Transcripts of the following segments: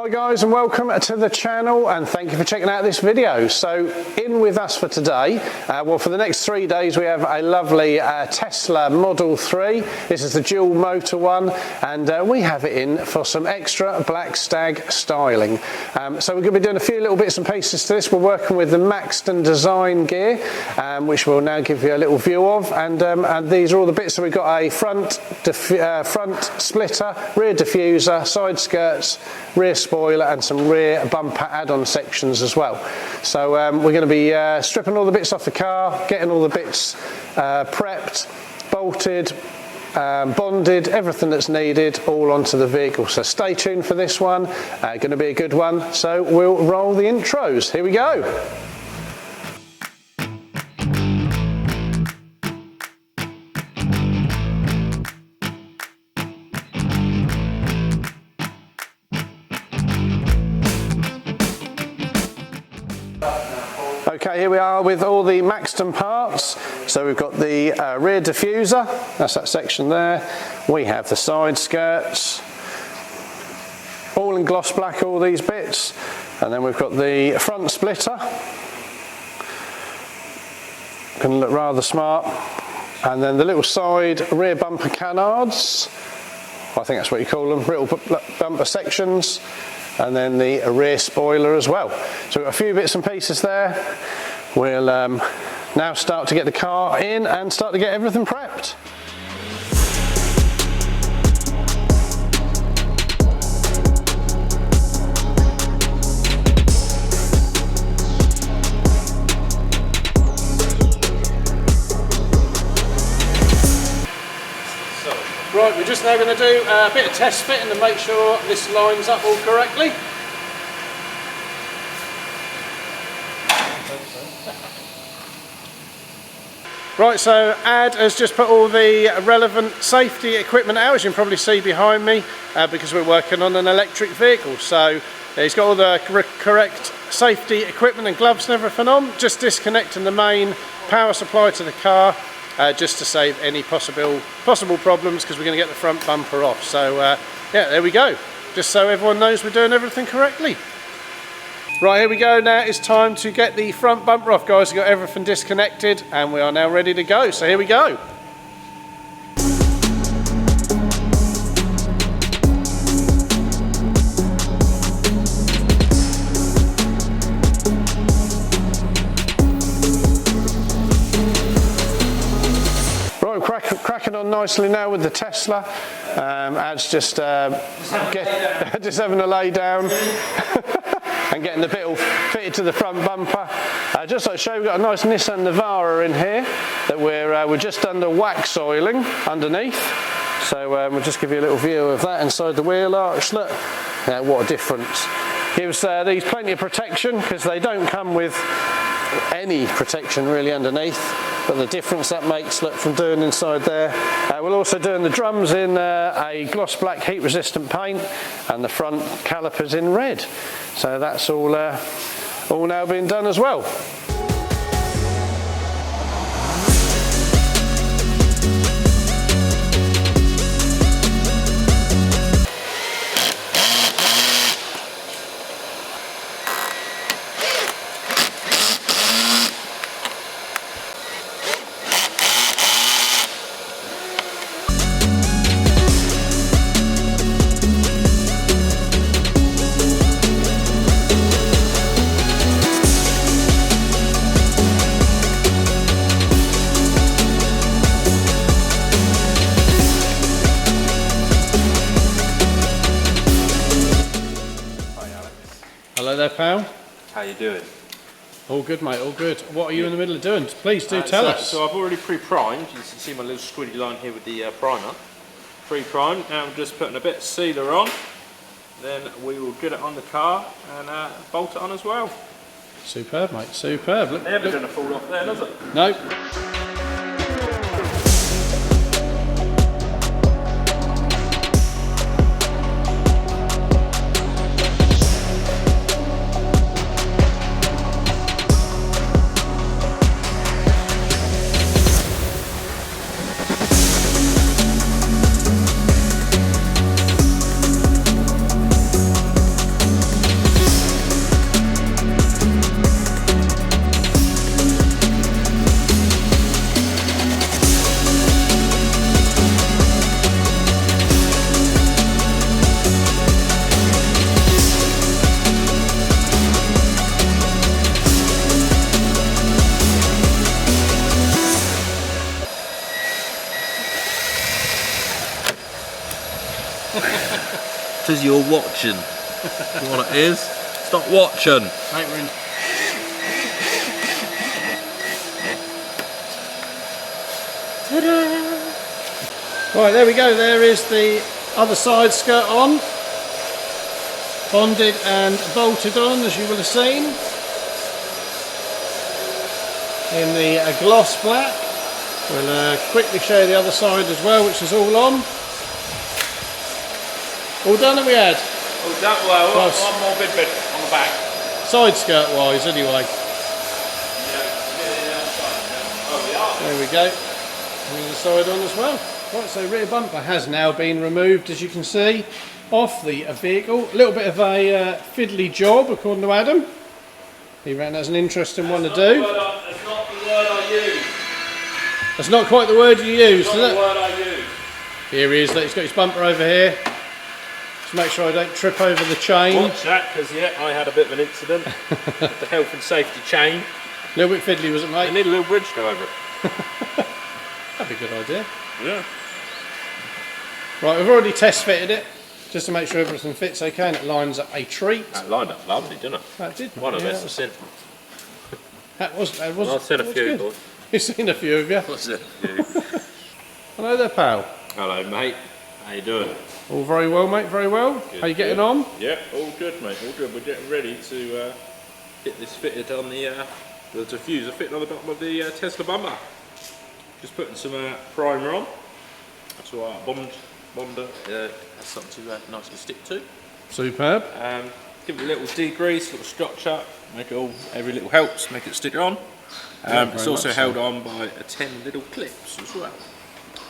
Hi guys, and welcome to the channel, and thank you for checking out this video. So in with us for today, well, for the next 3 days we have a lovely Tesla Model 3. This is the dual motor one, and we have it in for some extra Black Stag styling. So we're going to be doing a few little bits and pieces to this. We're working with the Maxton Design gear, which we'll now give you a little view of, and these are all the bits. So we've got a front splitter, rear diffuser, side skirts, rear spoiler, and some rear bumper add-on sections as well. So we're going to be stripping all the bits off the car, getting all the bits prepped, bolted, bonded, everything that's needed, all onto the vehicle. So stay tuned for this one, going to be a good one. So we'll roll the intros. Here we go. Okay, here we are with all the Maxton parts. So we've got the rear diffuser, that's that section there. We have the side skirts, all in gloss black, all these bits. And then we've got the front splitter, going to look rather smart. And then the little side rear bumper canards, I think that's what you call them, little bumper sections. And then the rear spoiler as well. So we've got a few bits and pieces there. We'll now start to get the car in and start to get everything prepped. Right, we're just now going to do a bit of test fitting to make sure this lines up all correctly. Right, so Ad has just put all the relevant safety equipment out, as you can probably see behind me, because we're working on an electric vehicle. So he's got all the correct safety equipment and gloves and everything on, just disconnecting the main power supply to the car. Just to save any possible problems, because we're going to get the front bumper off. So yeah, there we go. Just so everyone knows we're doing everything correctly. Right, here we go. Now it's time to get the front bumper off, guys. We've got everything disconnected and we are now ready to go. So here we go. Cracking on nicely now with the Tesla. Ad's just having a lay down and getting the bit all fitted to the front bumper. Just like to show you, we've got a nice Nissan Navara in here that we're just under wax oiling underneath. So we'll just give you a little view of that inside the wheel arch. Look, what a difference. Gives these plenty of protection, because they don't come with any protection really underneath, but the difference that makes, look, from doing inside there. We're also doing the drums in a gloss black heat resistant paint, and the front calipers in red. So that's all now being done as well. Hello there, pal. How you doing? All good, mate, all good. What are you in the middle of doing? Please do tell us. So I've already pre-primed. You can see my little squiddy line here with the primer. Pre-primed. Now I'm just putting a bit of sealer on. Then we will get it on the car and bolt it on as well. Superb, mate, superb. Look, never going to fall off there, does it? No. Because you're watching. What it is. Stop watching. Mate, we're in. Right, there we go. There is the other side skirt on. Bonded and bolted on, as you will have seen. In the gloss black. We'll quickly show you the other side as well, which is all on. All done, have we had? All done. Well, one more bit on the back. Side skirt wise, anyway. There we go. And the other side on as well. Right, so rear bumper has now been removed, as you can see, off the vehicle. A little bit of a fiddly job, according to Adam. He ran that's an interesting one to do. That's not the word I use. That's not quite the word you used, is Not it? the word I use. Here he is. Look, he's got his bumper over here. Just make sure I don't trip over the chain. Watch that, because I had a bit of an incident with the health and safety chain. A little bit fiddly, was it, mate? I need a little bridge to go over it. That'd be a good idea. Yeah. Right, we've already test fitted it, just to make sure everything fits okay and it lines up a treat. That lined up lovely, didn't it? That did. One of yeah, us has seen. That was. I've seen a few, boys. You've seen a few of you. I've seen a few. Hello there, pal. Hello, mate. How you doing? All very well, mate, very well. Good, How you getting good. on? Yeah, all good, mate, all good. We're getting ready to get this fitted on the diffuser fitting on the bottom of the Tesla bumper. Just putting some primer on. That's all right, Bonder has something to nicely stick to. Superb. Give it a little degrease, little structure, make it all, every little helps, make it stick on. It's also held on by 10 little clips as well.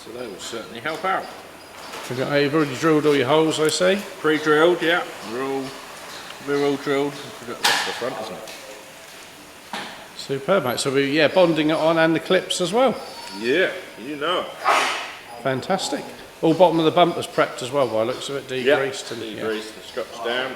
So they will certainly help out. You've already drilled all your holes, I see. Pre-drilled, yeah. We're all drilled. That's the front, isn't it? Superb, mate. So we're bonding it on and the clips as well. Yeah, you know. Fantastic. All bottom of the bumper's prepped as well, by the looks of it, degreased. Yeah, degreased, the struts down.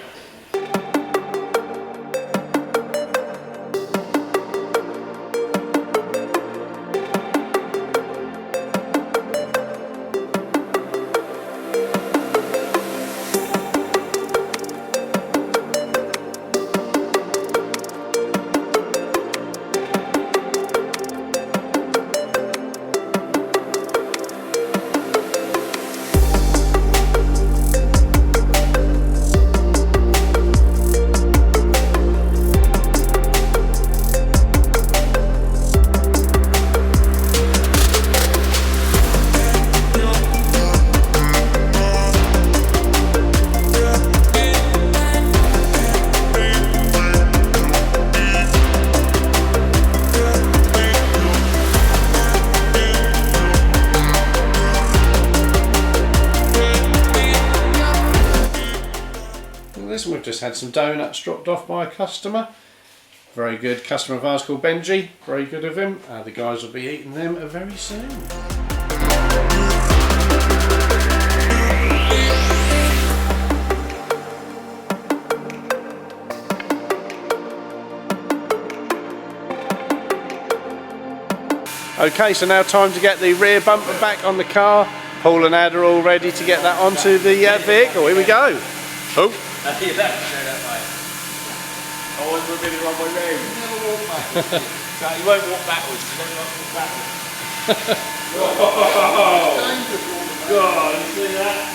We've just had some donuts dropped off by a customer. Very good customer of ours called Benji. Very good of him. The guys will be eating them very soon. Okay, so now time to get the rear bumper back on the car. Paul and Ad are all ready to get that onto the vehicle. Here we go. Oh. That way. Always will be the wrong way round. Never walk backwards. So you won't walk backwards, you don't like to walk backwards. Oh, God, you see that?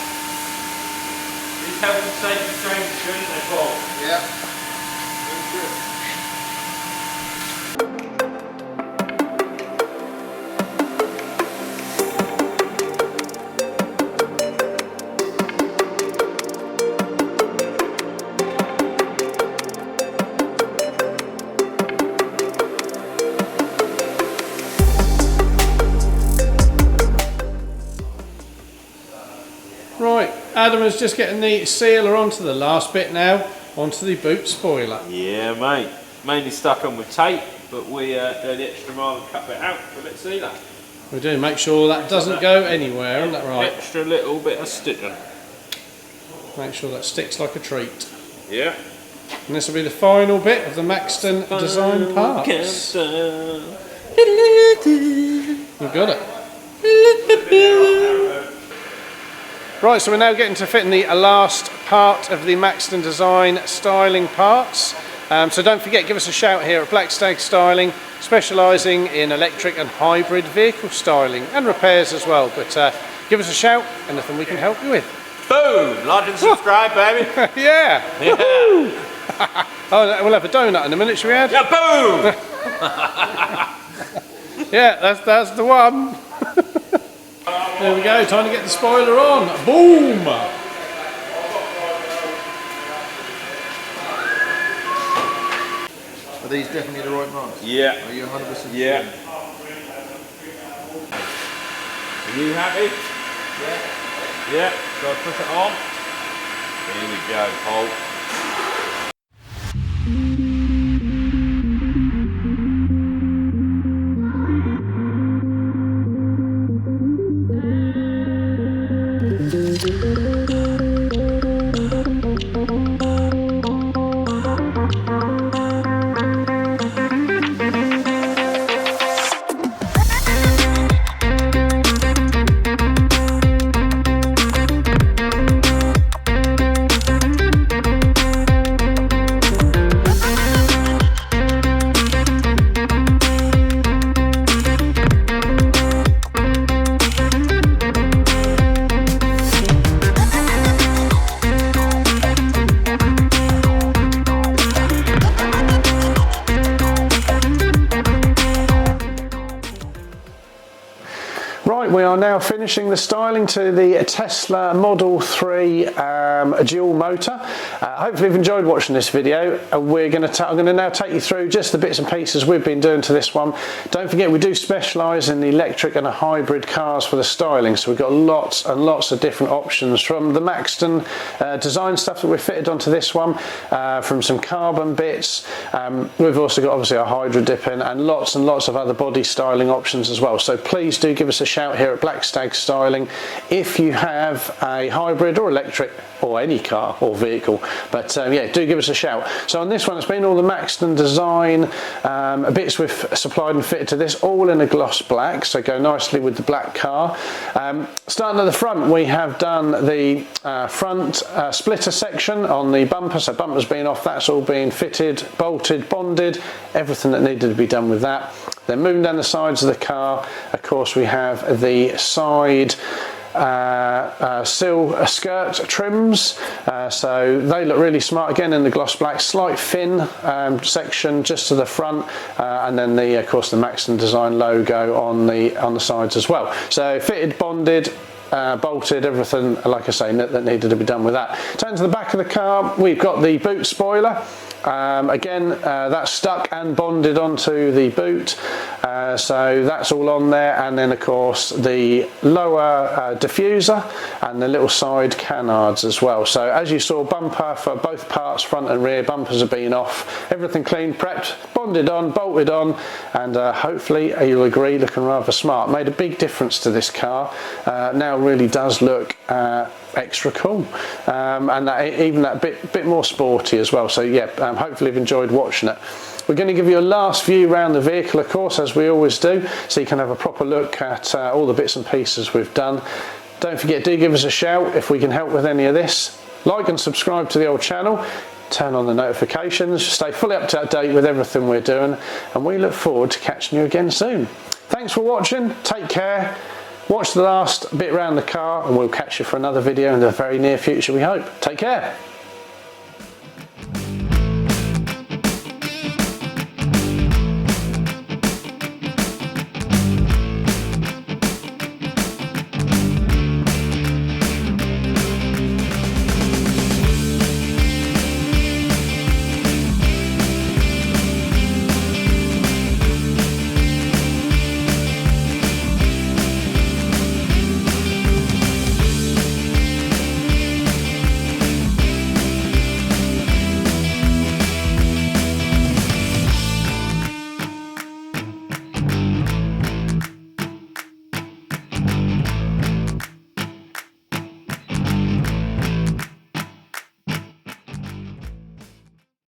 These health and safety trains, shouldn't they, Paul? Yeah. Good. Right, Adam is just getting the sealer onto the last bit now, onto the boot spoiler. Yeah, mate. Mainly stuck on with tape, but we go the extra mile and cut it out for a bit of sealer. We do, make sure that doesn't go anywhere, isn't that right? Extra little bit of stitching. Make sure that sticks like a treat. Yeah. And this will be the final bit of the Maxton Design parts. We've got it. Right, so we're now getting to fitting the last part of the Maxton Design styling parts. So don't forget, give us a shout here at Black Stag Styling, specialising in electric and hybrid vehicle styling and repairs as well. But give us a shout, anything we can help you with. Boom! Like and subscribe, baby. Yeah. Yeah. Oh, we'll have a donut in a minute, shall we add? Yeah, boom! Yeah, that's the one. There we go, time to get the spoiler on. Boom! Are these definitely the right marks? Yeah. Are you 100%? Yeah. Are you happy? Yeah. Yeah. So I push it on. Here we go, Paul. Right, we are now finishing the styling to the Tesla Model 3 dual motor. Hopefully you've enjoyed watching this video. I'm going to now take you through just the bits and pieces we've been doing to this one. Don't forget, we do specialise in the electric and hybrid cars for the styling, so we've got lots and lots of different options, from the Maxton Design stuff that we've fitted onto this one, from some carbon bits. We've also got obviously a hydro dip in, and lots of other body styling options as well. So please do give us a shout here at Black Stag Styling if you have a hybrid or electric or any car or vehicle. But yeah, do give us a shout. So on this one, it's been all the Maxton Design bits we've supplied and fitted to this, all in a gloss black, so go nicely with the black car. Starting at the front, we have done the front splitter section on the bumper, so bumper's been off, that's all been fitted, bolted, bonded, everything that needed to be done with that. Then moving down the sides of the car, of course, we have the side sill skirt trims, so they look really smart again in the gloss black. Slight fin section just to the front, and then of course the Maxton Design logo on the sides as well. So fitted, bonded, bolted, everything, like I say, that needed to be done with that. Turn to the back of the car, we've got the boot spoiler. Again, that's stuck and bonded onto the boot, so that's all on there. And then of course the lower diffuser and the little side canards as well. So as you saw, bumper for both parts, front and rear, bumpers have been off, everything clean, prepped, bonded on, bolted on, and hopefully you'll agree, looking rather smart. Made a big difference to this car. Now really does look extra cool, and even that bit more sporty as well. So yeah, hopefully you've enjoyed watching it. We're going to give you a last view around the vehicle, of course, as we always do, so you can have a proper look at all the bits and pieces we've done. Don't forget, do give us a shout if we can help with any of this. Like and subscribe to the old channel, turn on the notifications, stay fully up to date with everything we're doing, and we look forward to catching you again soon. Thanks for watching, take care. Watch the last bit around the car, and we'll catch you for another video in the very near future, we hope. Take care.